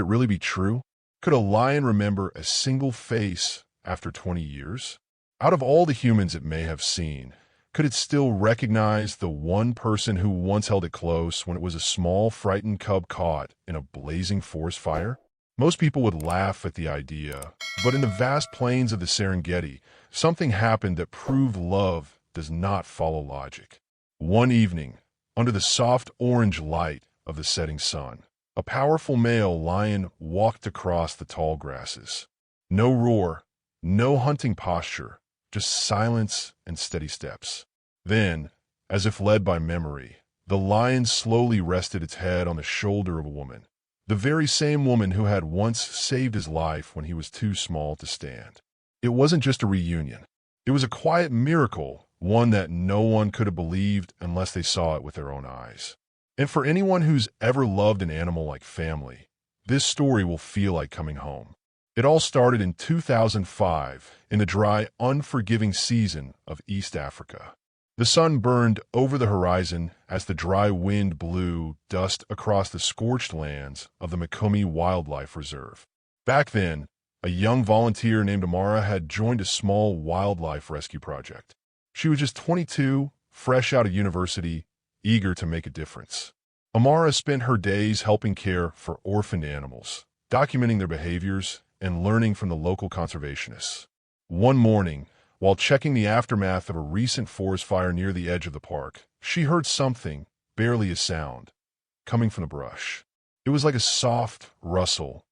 Could it really be true? Could a lion remember a single face after 20 years? Out of all the humans it may have seen, could it still recognize the one person who once held it close when it was a small, frightened cub caught in a blazing forest fire? Most people would laugh at the idea, but in the vast plains of the Serengeti, something happened that proved love does not follow logic. One evening, under the soft orange light of the setting sun, a powerful male lion walked across the tall grasses. No roar, no hunting posture, just silence and steady steps. Then, as if led by memory, the lion slowly rested its head on the shoulder of a woman, the very same woman who had once saved his life when he was too small to stand. It wasn't just a reunion. It was a quiet miracle, one that no one could have believed unless they saw it with their own eyes. And for anyone who's ever loved an animal like family, this story will feel like coming home. It all started in 2005 in the dry, unforgiving season of East Africa. The sun burned over the horizon as the dry wind blew dust across the scorched lands of the Mikumi Wildlife Reserve. Back then, a young volunteer named Amara had joined a small wildlife rescue project. She was just 22, fresh out of university, eager to make a difference. Amara spent her days helping care for orphaned animals, documenting their behaviors, and learning from the local conservationists. One morning, while checking the aftermath of a recent forest fire near the edge of the park, she heard something, barely a sound, coming from the brush. It was like a soft rustle,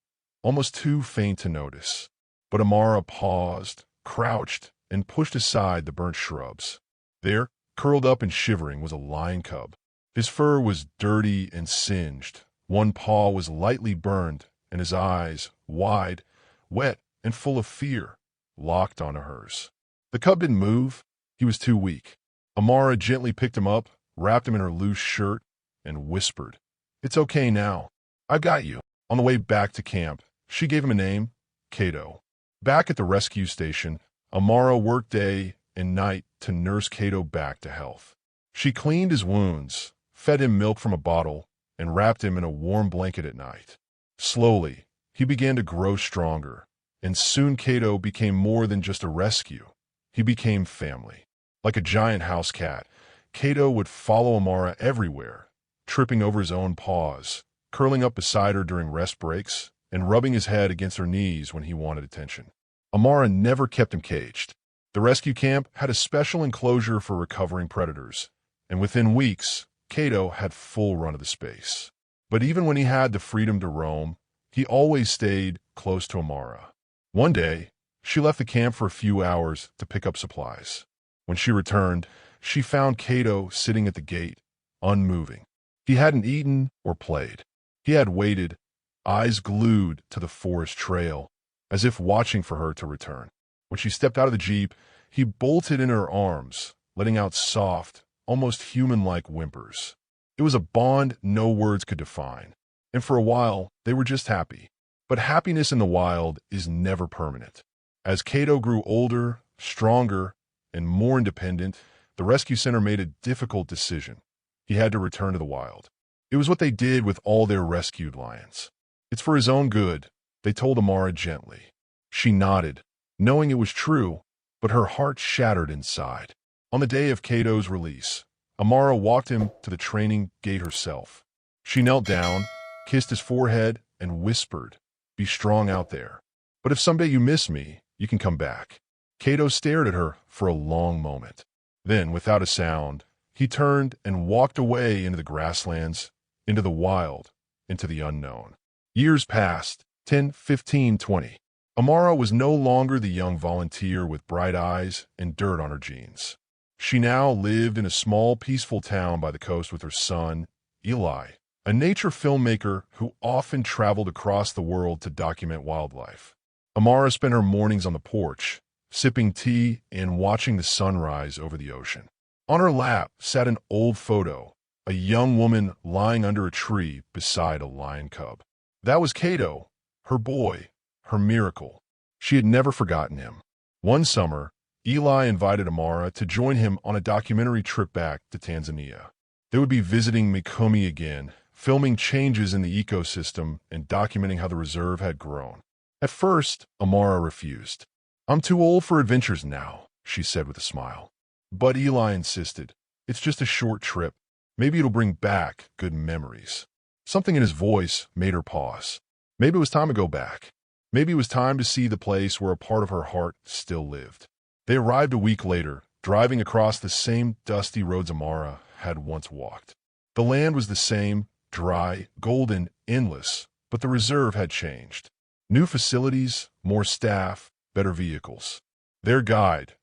almost too faint to notice. But Amara paused, crouched, and pushed aside the burnt shrubs. There, curled up and shivering, was a lion cub. His fur was dirty and singed. One paw was lightly burned, and his eyes, wide, wet, and full of fear, locked onto hers. The cub didn't move. He was too weak. Amara gently picked him up, wrapped him in her loose shirt, and whispered, "It's okay now. I've got you." On the way back to camp, she gave him a name, Kato. Back at the rescue station, Amara worked day and night to nurse Kato back to health. She cleaned his wounds, fed him milk from a bottle, and wrapped him in a warm blanket at night. Slowly, he began to grow stronger, and soon Kato became more than just a rescue. He became family. Like a giant house cat, Kato would follow Amara everywhere, tripping over his own paws, curling up beside her during rest breaks, and rubbing his head against her knees when he wanted attention. Amara never kept him caged. The rescue camp had a special enclosure for recovering predators, and within weeks, Kato had full run of the space. But even when he had the freedom to roam, he always stayed close to Amara. One day, she left the camp for a few hours to pick up supplies. When she returned, she found Kato sitting at the gate, unmoving. He hadn't eaten or played. He had waited, eyes glued to the forest trail, as if watching for her to return. When she stepped out of the jeep, he bolted in her arms, letting out soft, almost human-like whimpers. It was a bond no words could define, and for a while, they were just happy. But happiness in the wild is never permanent. As Kato grew older, stronger, and more independent, the rescue center made a difficult decision. He had to return to the wild. It was what they did with all their rescued lions. "It's for his own good," they told Amara gently. She nodded, knowing it was true, but her heart shattered inside. On the day of Kato's release, Amara walked him to the training gate herself. She knelt down, kissed his forehead, and whispered, "Be strong out there. But if someday you miss me, you can come back." Kato stared at her for a long moment. Then, without a sound, he turned and walked away into the grasslands, into the wild, into the unknown. Years passed, 10, 15, 20. Amara was no longer the young volunteer with bright eyes and dirt on her jeans. She now lived in a small, peaceful town by the coast with her son, Eli, a nature filmmaker who often traveled across the world to document wildlife. Amara spent her mornings on the porch, sipping tea and watching the sunrise over the ocean. On her lap sat an old photo, a young woman lying under a tree beside a lion cub. That was Kato, her boy, her miracle. She had never forgotten him. One summer, Eli invited Amara to join him on a documentary trip back to Tanzania. They would be visiting Mikumi again, filming changes in the ecosystem and documenting how the reserve had grown. At first, Amara refused. "I'm too old for adventures now," she said with a smile. But Eli insisted. "It's just a short trip. Maybe it'll bring back good memories." Something in his voice made her pause. Maybe it was time to go back. Maybe it was time to see the place where a part of her heart still lived. They arrived a week later, driving across the same dusty roads Amara had once walked. The land was the same, dry, golden, endless, but the reserve had changed. New facilities, more staff, better vehicles. Their guide,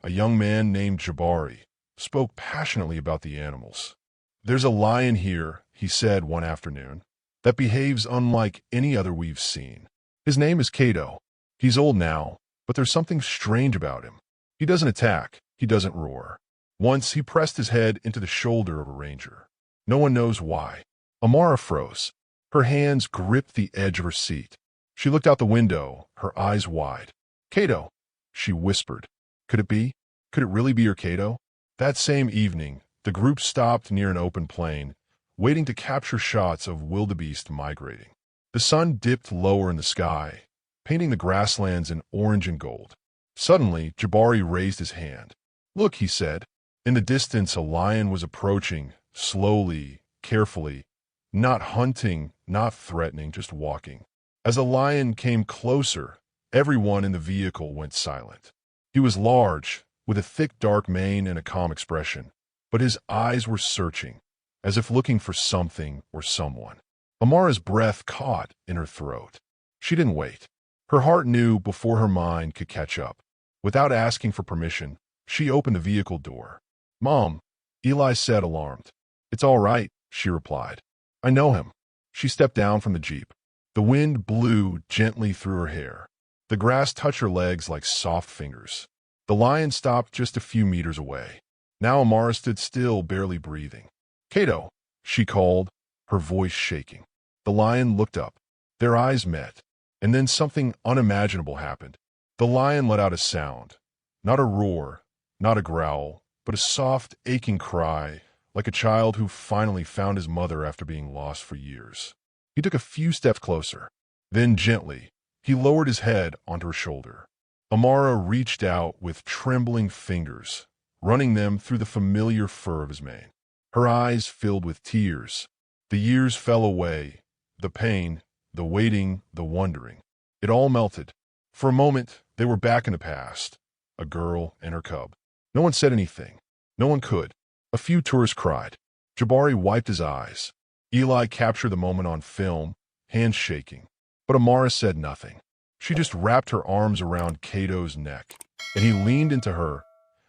a young man named Jabari, spoke passionately about the animals. "There's a lion here," he said one afternoon, "that behaves unlike any other we've seen. His name is Cato. He's old now, but there's something strange about him. He doesn't attack, he doesn't roar. Once he pressed his head into the shoulder of a ranger. No one knows why." Amara froze. Her hands gripped the edge of her seat. She looked out the window, her eyes wide. "Cato," she whispered. Could it be? Could it really be her Cato? That same evening, the group stopped near an open plain, waiting to capture shots of wildebeest migrating. The sun dipped lower in the sky, painting the grasslands in orange and gold. Suddenly, Jabari raised his hand. "Look," he said. In the distance, a lion was approaching, slowly, carefully, not hunting, not threatening, just walking. As the lion came closer, everyone in the vehicle went silent. He was large, with a thick dark mane and a calm expression, but his eyes were searching, as if looking for something or someone. Amara's breath caught in her throat. She didn't wait. Her heart knew before her mind could catch up. Without asking for permission, she opened the vehicle door. "Mom," Eli said, alarmed. "It's all right," she replied. "I know him." She stepped down from the Jeep. The wind blew gently through her hair. The grass touched her legs like soft fingers. The lion stopped just a few meters away. Now Amara stood still, barely breathing. "Cato," she called, her voice shaking. The lion looked up. Their eyes met, and then something unimaginable happened. The lion let out a sound. Not a roar, not a growl, but a soft, aching cry, like a child who finally found his mother after being lost for years. He took a few steps closer. Then gently, he lowered his head onto her shoulder. Amara reached out with trembling fingers, running them through the familiar fur of his mane. Her eyes filled with tears. The years fell away, the pain, the waiting, the wondering. It all melted. For a moment, they were back in the past, a girl and her cub. No one said anything. No one could. A few tourists cried. Jabari wiped his eyes. Eli captured the moment on film, hands shaking. But Amara said nothing. She just wrapped her arms around Cato's neck, and he leaned into her,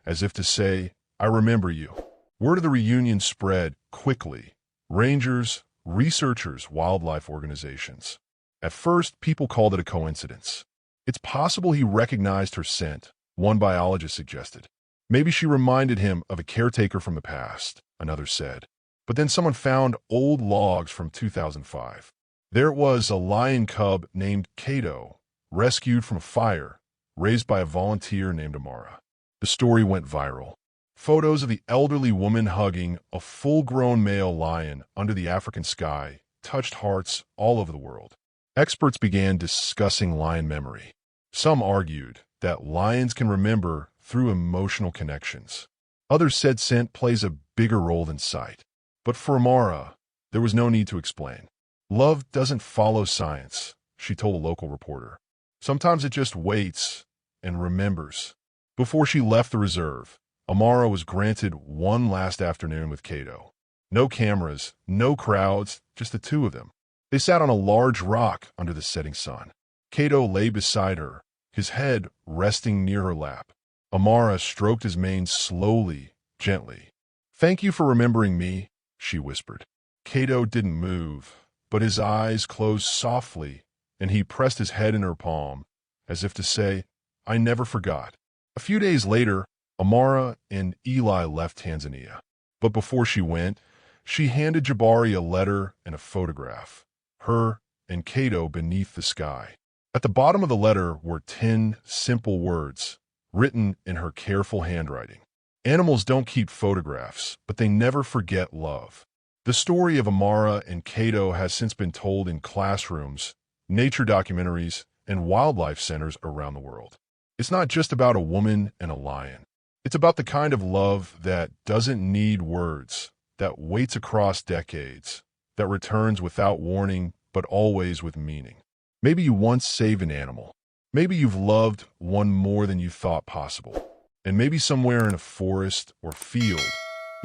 as if to say, "I remember you." Word of the reunion spread quickly. Rangers, researchers, wildlife organizations. At first, people called it a coincidence. "It's possible he recognized her scent," one biologist suggested. "Maybe she reminded him of a caretaker from the past," another said. But then someone found old logs from 2005. There it was, a lion cub named Cato, rescued from a fire, raised by a volunteer named Amara. The story went viral. Photos of the elderly woman hugging a full-grown male lion under the African sky touched hearts all over the world. Experts began discussing lion memory. Some argued that lions can remember through emotional connections. Others said scent plays a bigger role than sight. But for Amara, there was no need to explain. "Love doesn't follow science," she told a local reporter. "Sometimes it just waits and remembers." Before she left the reserve, Amara was granted one last afternoon with Cato. No cameras, no crowds, just the two of them. They sat on a large rock under the setting sun. Cato lay beside her, his head resting near her lap. Amara stroked his mane slowly, gently. "Thank you for remembering me," she whispered. Cato didn't move, but his eyes closed softly, and he pressed his head in her palm, as if to say, "I never forgot." A few days later, Amara and Eli left Tanzania. But before she went, she handed Jabari a letter and a photograph, her and Cato beneath the sky. At the bottom of the letter were 10 simple words, written in her careful handwriting. "Animals don't keep photographs, but they never forget love. The story of Amara and Cato has since been told in classrooms, nature documentaries, and wildlife centers around the world. It's not just about a woman and a lion. It's about the kind of love that doesn't need words, that waits across decades, that returns without warning, but always with meaning. Maybe you once saved an animal. Maybe you've loved one more than you thought possible. And maybe somewhere in a forest or field,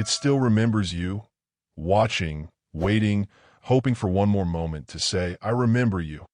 it still remembers you, watching, waiting, hoping for one more moment to say, I remember you.